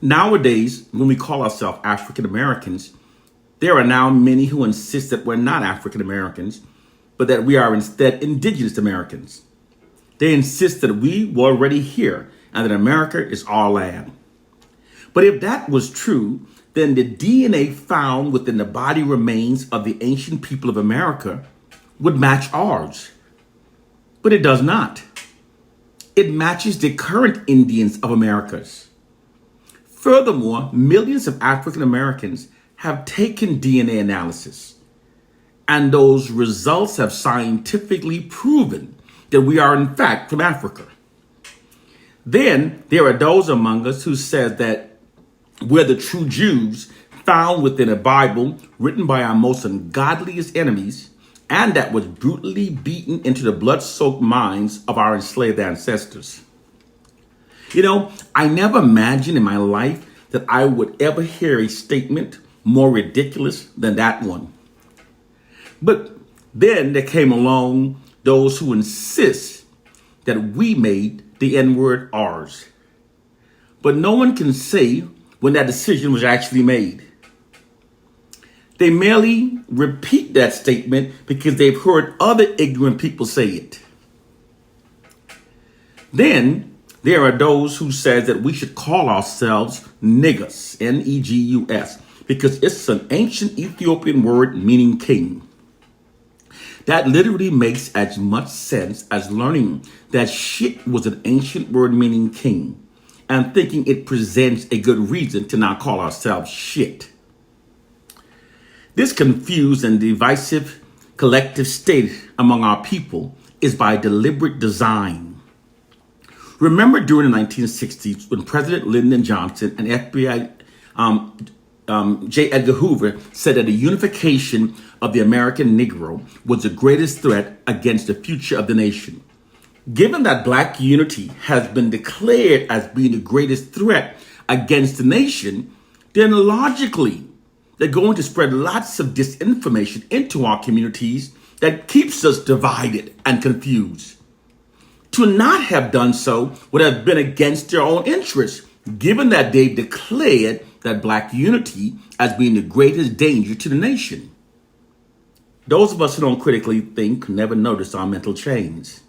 Nowadays, when we call ourselves African Americans, there are now many who insist that we're not African Americans, but that we are instead Indigenous Americans. They insist that we were already here and that America is our land. But if that was true, then the DNA found within the body remains of the ancient people of America would match ours. But it does not. It matches the current Indians of Americas. Furthermore, millions of African Americans have taken DNA analysis, and those results have scientifically proven that we are in fact from Africa. Then there are those among us who said that we're the true Jews found within a Bible written by our most ungodliest enemies, and that was brutally beaten into the blood-soaked minds of our enslaved ancestors. I never imagined in my life that I would ever hear a statement more ridiculous than that one. But then there came along those who insist that we made the N-word ours. But no one can say when that decision was actually made. They merely repeat that statement because they've heard other ignorant people say it. Then there are those who say that we should call ourselves niggas, N-E-G-U-S, because it's an ancient Ethiopian word meaning king. That literally makes as much sense as learning that shit was an ancient word meaning king and thinking it presents a good reason to now call ourselves shit. This confused and divisive collective state among our people is by deliberate design. Remember during the 1960s when President Lyndon Johnson and FBI J. Edgar Hoover said that the unification of the American Negro was the greatest threat against the future of the nation. Given that Black unity has been declared as being the greatest threat against the nation, then logically, they're going to spread lots of disinformation into our communities that keeps us divided and confused. To not have done so would have been against their own interests, given that they declared that Black unity as being the greatest danger to the nation. Those of us who don't critically think never notice our mental chains.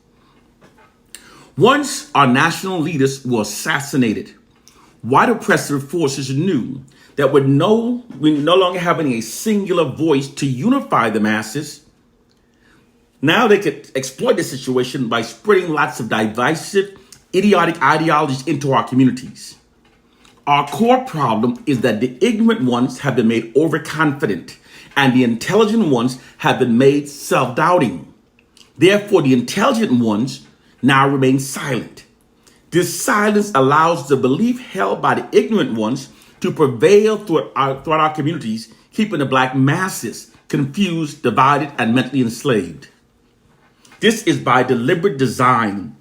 Once our national leaders were assassinated, white oppressive forces knew that we're no longer having a singular voice to unify the masses. Now they could exploit the situation by spreading lots of divisive, idiotic ideologies into our communities. Our core problem is that the ignorant ones have been made overconfident and the intelligent ones have been made self-doubting. Therefore, the intelligent ones now remain silent. This silence allows the belief held by the ignorant ones to prevail throughout our communities, keeping the Black masses confused, divided, and mentally enslaved. This is by deliberate design.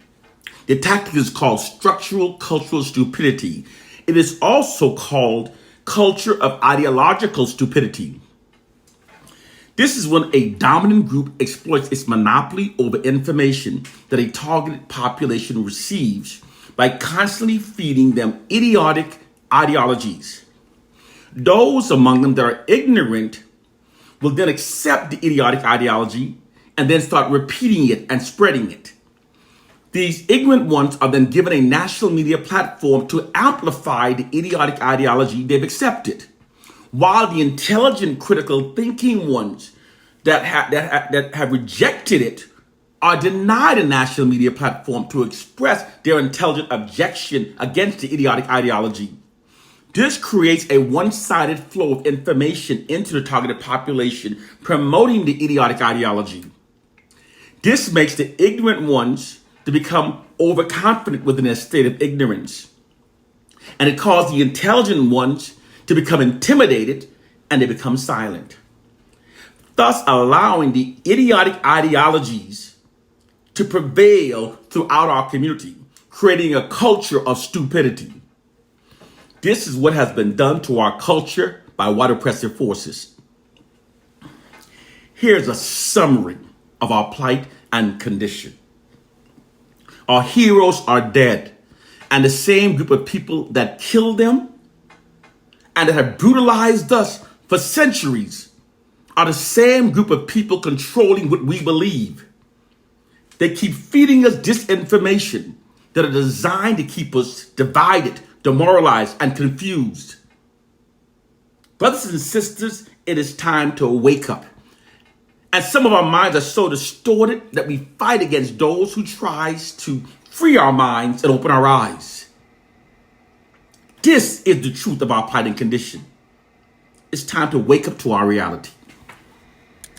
The tactic is called structural cultural stupidity. It is also called culture of ideological stupidity. This is when a dominant group exploits its monopoly over information that a targeted population receives by constantly feeding them idiotic ideologies. Those among them that are ignorant will then accept the idiotic ideology and then start repeating it and spreading it. These ignorant ones are then given a national media platform to amplify the idiotic ideology they've accepted, while the intelligent, critical thinking ones that have rejected it are denied a national media platform to express their intelligent objection against the idiotic ideology. This creates a one-sided flow of information into the targeted population, promoting the idiotic ideology. This makes the ignorant ones to become overconfident within their state of ignorance. And it causes the intelligent ones to become intimidated and they become silent, thus allowing the idiotic ideologies to prevail throughout our community, creating a culture of stupidity. This is what has been done to our culture by white oppressive forces. Here's a summary of our plight and condition. Our heroes are dead, and the same group of people that killed them and that have brutalized us for centuries are the same group of people controlling what we believe. They keep feeding us disinformation that are designed to keep us divided, demoralized, and confused. Brothers and sisters, it is time to wake up. And some of our minds are so distorted that we fight against those who tries to free our minds and open our eyes. This is the truth of our plight and condition. It's time to wake up to our reality.